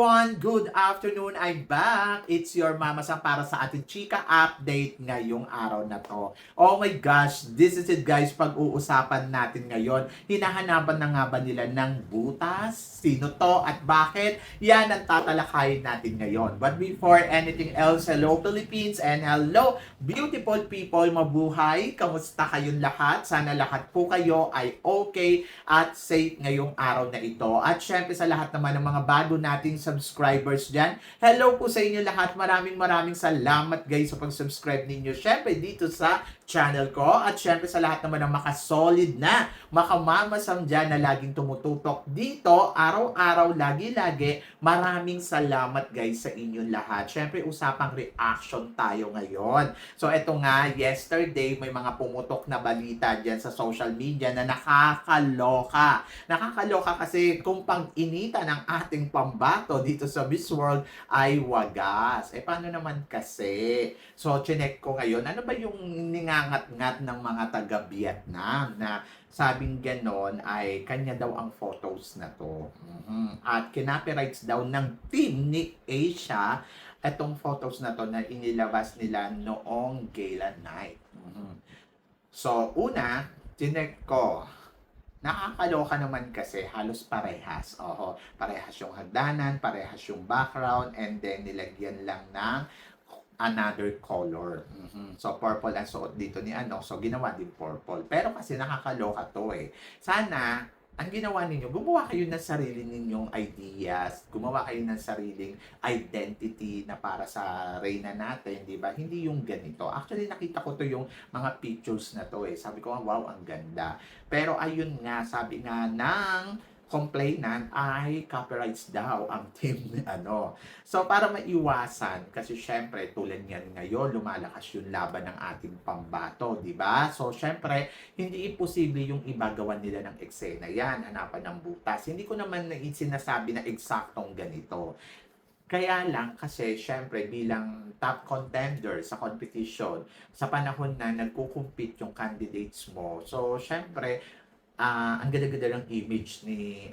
everyone! Good afternoon! I'm back! It's your Mama Sam para sa ating chika update ngayong araw na to. Oh my gosh! This is it guys, pag-uusapan natin ngayon. Hinahanapan na nga ba nila ng butas? Sino to at bakit? Yan ang tatalakayin natin ngayon. But before anything else, hello Philippines and hello beautiful people! Mabuhay! Kamusta kayong lahat? Sana lahat po kayo ay okay at safe ngayong araw na ito. At syempre sa lahat naman ng mga bago nating subscribers dyan, hello po sa inyo lahat. Maraming salamat guys sa pag-subscribe ninyo. Syempre dito sa channel ko. At syempre sa lahat naman ng makasolid na makamamasam dyan na laging tumututok dito, araw-araw, lagi-lagi. Maraming salamat guys sa inyong lahat. Syempre usapang reaction tayo ngayon. So eto nga, yesterday may mga pumutok na balita dyan sa social media na nakakaloka. Nakakaloka kasi kung pag-inita ng ating pambato dito sa Miss World ay wagas. Paano naman kasi? So, chinek ko ngayon, ano ba yung ningangat-ngat ng mga taga-Vietnam na sabing ganon ay kanya daw ang photos na to. At kinopyrights daw ng team ni Asia itong photos na to na inilabas nila noong gala night. So, una, chinek ko, nakakaloka naman kasi halos parehas. Parehas yung hagdanan, parehas yung background, and then nilagyan lang ng another color. So, purple ang suot dito ni ano. So, ginawa din purple. Pero kasi nakakaloka to eh. Sana, ang ginawa ninyo, gumawa kayo ng sarili ninyong ideas, gumawa kayo ng sariling identity na para sa reyna natin, di ba? Hindi yung ganito. Actually, nakita ko to yung mga pictures na to eh. Sabi ko, wow, ang ganda. Pero ayun nga, sabi nga ng complainant ay copyrights daw ang team ni ano. So para maiwasan, kasi syempre tulad yan ngayon, lumalakas yung laban ng ating pambato, di ba? So syempre, hindi imposible yung ibagawan nila ng eksena yan, hanapan ng butas. Hindi ko naman sinasabi na eksaktong ganito. Kaya lang kasi syempre bilang top contender sa competition, sa panahon na nagko-compete yung candidates mo, so syempre ang ganda-ganda ng image ni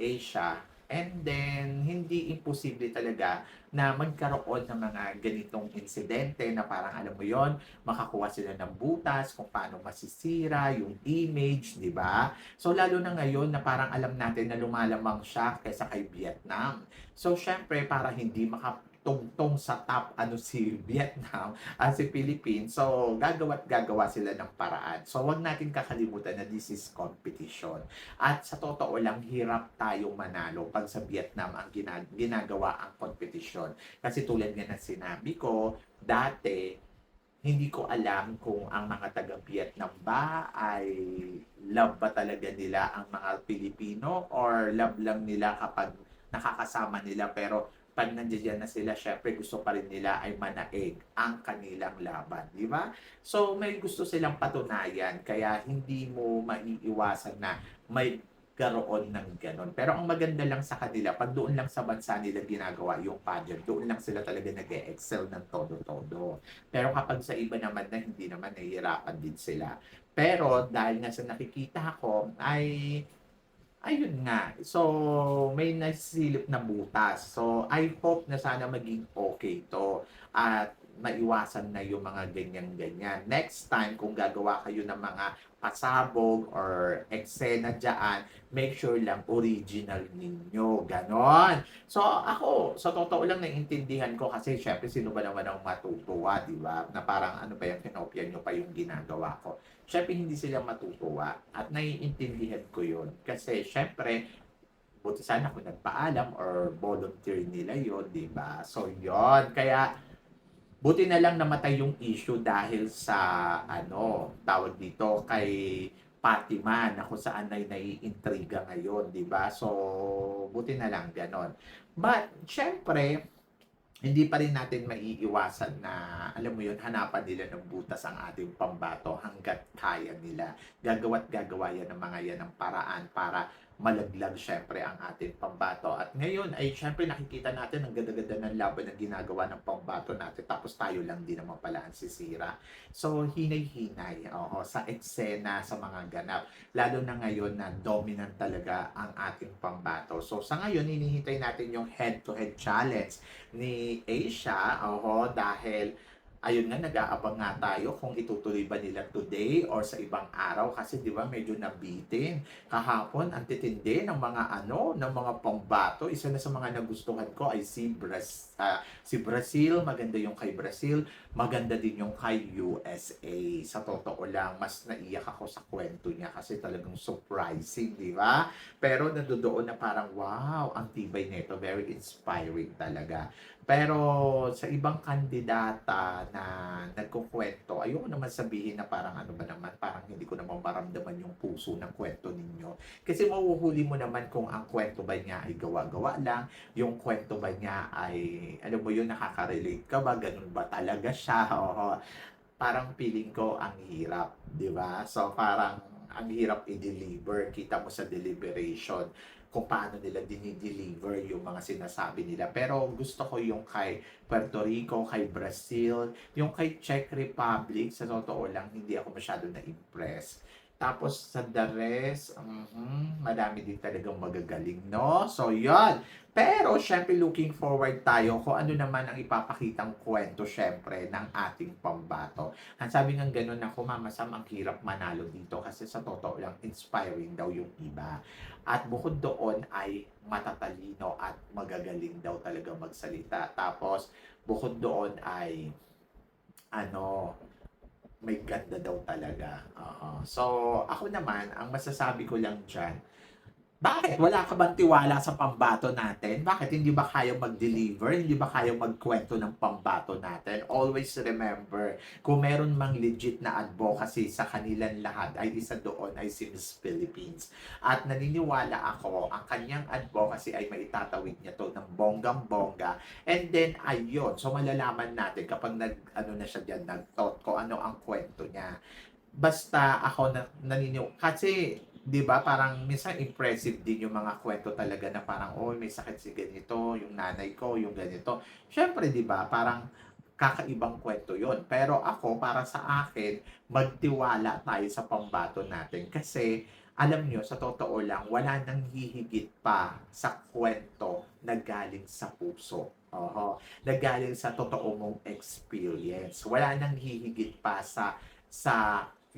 Asia, and then hindi imposible talaga na magkaroon ng mga ganitong insidente na parang alam mo yon, makakuha sila ng butas kung paano masisira yung image, di ba? So lalo na ngayon na parang alam natin na lumalamang siya kaysa kay Vietnam. So syempre para hindi tungtong sa top si Vietnam at si Philippines. So, gagawa sila ng paraan. So, wag natin kakalimutan na this is competition. At sa totoo lang, hirap tayong manalo pag sa Vietnam ang ginagawa ang competition. Kasi tulad nga ng sinabi ko, dati, hindi ko alam kung ang mga taga-Vietnam ba ay love ba talaga nila ang mga Pilipino or love lang nila kapag nakakasama nila, pero pag nandiyan na sila, syempre gusto pa rin nila ay manaig ang kanilang laban, di ba? So may gusto silang patunayan, kaya hindi mo maiiwasan na may karoon ng ganon. Pero ang maganda lang sa kanila, pag doon lang sa bansa nila ginagawa yung pageant, doon lang sila talaga nag-excel ng todo-todo. Pero kapag sa iba naman na hindi naman, nahihirapan din sila. Pero dahil nga sa nakikita ko, ay ayun nga. So, may nasilip na butas. So, I hope na sana maging okay to. At maiwasan na yung mga ganyan-ganyan. Next time, kung gagawa kayo ng mga pasabog or eksena dyan, make sure lang original ninyo. Ganon. So, ako, sa totoo lang naiintindihan ko kasi syempre sino ba naman ang matutuwa, di ba? Na parang ano ba yung kinopya nyo pa yung ginagawa ko. Syempre hindi sila matutuwa at naiintindihan ko yun. Kasi syempre, buti sana kung nagpaalam or volunteer nila yun, di ba? So yon, kaya buti na lang namatay yung issue dahil sa tawag dito kay Fatima na kung saan ay naiintriga ngayon, di ba? So, buti na lang ganon. But, syempre, hindi pa rin natin maiiwasan na, alam mo yun, hanapan nila ng butas ang ating pambato hanggat kaya nila. Gagawa't gagawa yan ng mga yan ng paraan para malaglag syempre ang ating pambato. At ngayon ay syempre nakikita natin ang ganda-ganda ng laban na ginagawa ng pambato natin tapos tayo lang din naman pala ang sisira. So hinay-hinay sa eksena, sa mga ganap. Lalo na ngayon na dominant talaga ang ating pambato. So sa ngayon, hinihintay natin yung head-to-head challenge ni Asia, dahil ayun nga, nag-aabang nga tayo kung itutuloy ba nila today or sa ibang araw kasi 'di ba medyo nabitin. Kahapon ang titindi ng mga ng mga pambato. Isa na sa mga nagustuhan ko ay si Brazil, maganda yung kay Brazil, maganda din yung kay USA. Sa totoo lang, mas naiyak ako sa kwento niya kasi talagang surprising, 'di ba? Pero nandoon na parang wow, ang tibay nito, very inspiring talaga. Pero sa ibang kandidata na nagkukuwento, ayoko naman sabihin na parang ano ba naman, parang hindi ko naman maramdaman yung puso ng kwento ninyo. Kasi mahuhuli mo naman kung ang kwento ba niya ay gawa-gawa lang, yung kwento ba niya ay, alam mo yun, nakaka-relate ka ba, ganun ba talaga siya, parang feeling ko ang hirap, 'di ba? So parang ang hirap i-deliver, kita mo sa deliberation kung paano nila dini-deliver yung mga sinasabi nila. Pero gusto ko yung kay Puerto Rico, kay Brazil, yung kay Czech Republic, sa totoo lang, hindi ako masyado na-impress. Tapos sa the rest, madami din talagang magagaling, no? So, yon. Pero, syempre, looking forward tayo kung ano naman ang ipapakitang kwento, syempre, ng ating pambato. Ang sabi ng ganun ako, Mama Sam, ang hirap manalo dito kasi sa totoo lang, inspiring daw yung iba. At bukod doon ay matatalino at magagaling daw talaga magsalita. Tapos, bukod doon ay, ano, may ganda daw talaga. So, ako naman, ang masasabi ko lang dyan, bakit wala ka bang tiwala sa pambato natin? Bakit hindi ba kayang mag-deliver? Hindi ba kayang magkwento ng pambato natin? Always remember, kung meron mang legit na advocacy sa kanilang lahat, ay isa doon ay si Miss Philippines. At naniniwala ako, ang kanyang advocacy ay maitatawid niya to ng bonggang-bongga. And then, ayun. So, malalaman natin kapag na siya dyan, nag-thought ko ano ang kwento niya. Basta ako kasi 'di ba parang minsan impressive din yung mga kwento talaga na parang, "Uy, may sakit si ganito, yung nanay ko, yung ganito." Siyempre 'di ba parang kakaibang kwento yon. Pero ako, para sa akin, magtiwala tayo sa pambato natin kasi alam niyo, sa totoo lang, wala nang hihigit pa sa kwento na galing sa puso. Na galing sa totoo mong experience. Wala nang hihigit pa sa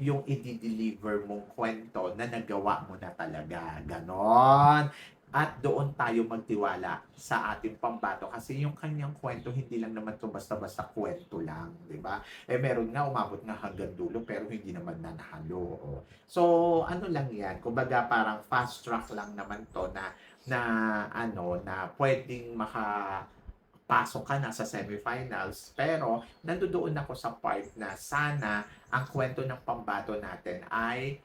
yung i-de-deliver mong kwento na nagawa mo na talaga, gano'n. At doon tayo magtiwala sa ating pambato kasi yung kanyang kwento hindi lang naman 'to basta-basta kwento lang, 'di ba? Meron nga umabot nga hanggang dulo pero hindi naman nanalo, So, ano lang 'yan, kumbaga parang fast track lang naman 'to na na puwedeng pasok ka na sa semifinals. Pero nandodoon ako sa part na sana ang kwento ng pambato natin ay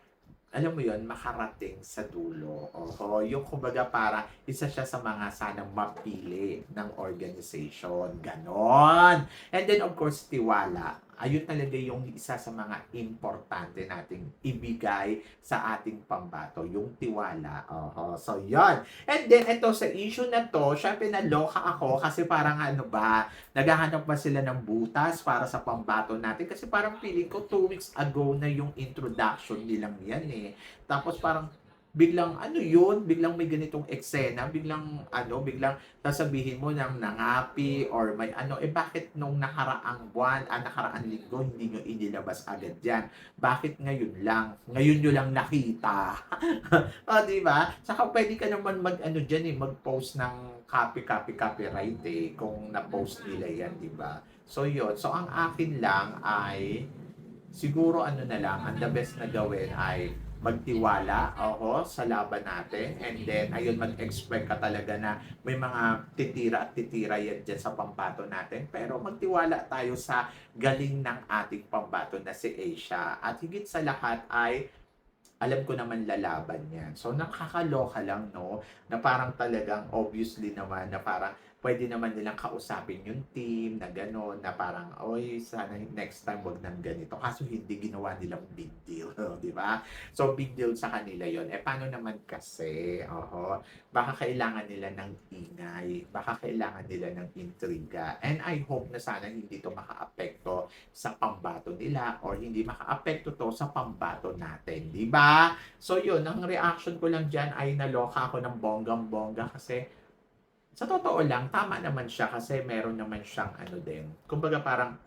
alam mo yon, makarating sa dulo. Yung kumbaga para isa siya sa mga sanang mapili ng organization. Ganon. And then of course, tiwala. Ayun talaga yung isa sa mga importante nating ibigay sa ating pambato, yung tiwala. So, yon. And then, ito sa issue na to, syempre naloka ako kasi parang ano ba, naghahanap ba sila ng butas para sa pambato natin? Kasi parang feeling ko 2 weeks ago na yung introduction nilang yan eh. Tapos parang biglang ano yun, biglang may ganitong eksena, biglang sasabihin mo ng nangapi or may bakit nung nakaraang buwan, nakaraang linggo, hindi nyo inilabas agad yan? Bakit ngayon lang? Ngayon nyo lang nakita. Di ba? Saka pwede ka naman dyan mag-post ng copyright kung na-post nila yan, di ba? So yun. So ang akin lang ay siguro na lang, ang the best na gawin ay magtiwala, sa laban natin. And then, ayun, mag-expect ka talaga na may mga titira at titira yan dyan sa pambato natin. Pero magtiwala tayo sa galing ng ating pambato na si Asia. At higit sa lahat ay alam ko naman lalaban yan. So, nakakaloka lang, no? Na parang talagang obviously naman na parang pwede naman nilang kausapin yung team na gano'n, na parang, oy, sana next time wag nang ganito. Kaso hindi, ginawa nilang big deal, di ba? So, big deal sa kanila yon. Paano naman kasi, baka kailangan nila ng ingay, baka kailangan nila ng intriga. And I hope na sana hindi to makaapekto sa pambato nila or hindi makaapekto to sa pambato natin, di ba? So, yun, ang reaction ko lang dyan ay naloka ako ng bonggang-bongga kasi sa totoo lang, tama naman siya kasi meron naman siyang ano din. Kumbaga parang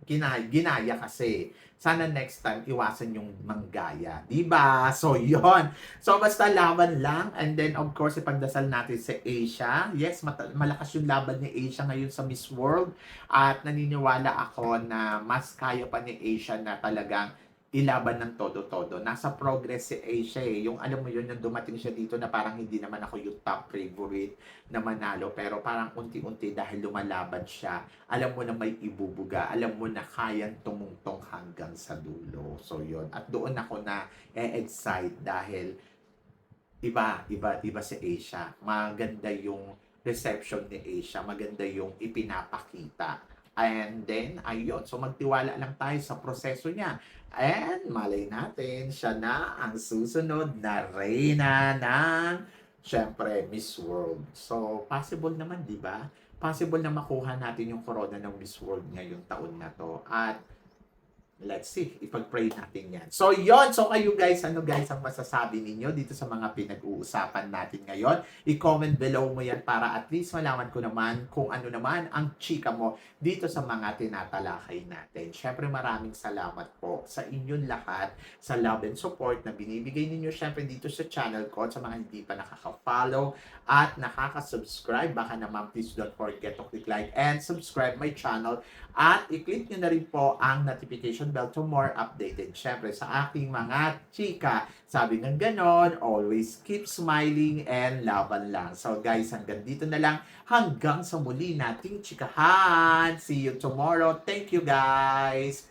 ginaya kasi. Sana next time iwasan yung manggaya, 'di ba? So 'yon. So basta laban lang, and then of course ipagdasal natin sa Asia. Yes, malakas yung laban ni Asia ngayon sa Miss World at naniniwala ako na mas kaya pa ni Asia na talagang ilaban ng todo-todo. Nasa progress si Asia eh. Yung alam mo yun, yung dumating siya dito na parang hindi naman ako yung top favorite na manalo. Pero parang unti-unti dahil lumalaban siya, alam mo na may ibubuga. Alam mo na kayang tumungtong hanggang sa dulo. So yun. At doon ako na excite dahil iba si Asia. Maganda yung reception ni Asia. Maganda yung ipinapakita. And then, ayun. So, magtiwala lang tayo sa proseso niya. And, malay natin, siya na ang susunod na reyna ng, syempre, Miss World. So, possible naman, di ba? Possible na makuha natin yung corona ng Miss World ngayong taon na to. At, let's see, ipag-pray natin yan. So, yon. So, kayo guys, ano guys ang masasabi ninyo dito sa mga pinag-uusapan natin ngayon? I-comment below mo yan para at least malaman ko naman kung ano naman ang chika mo dito sa mga tinatalakay natin. Syempre, maraming salamat po sa inyong lahat sa love and support na binibigay ninyo syempre dito sa channel ko. Sa mga hindi pa nakaka-follow at nakaka-subscribe, baka naman please don't forget to click like and subscribe my channel. At i-click nyo na rin po ang notification bell to more updated. Syempre sa aking mga chika, sabi ng ganon, always keep smiling and laban lang. So guys, hanggang dito na lang. Hanggang sa muli nating chikahan. See you tomorrow. Thank you guys.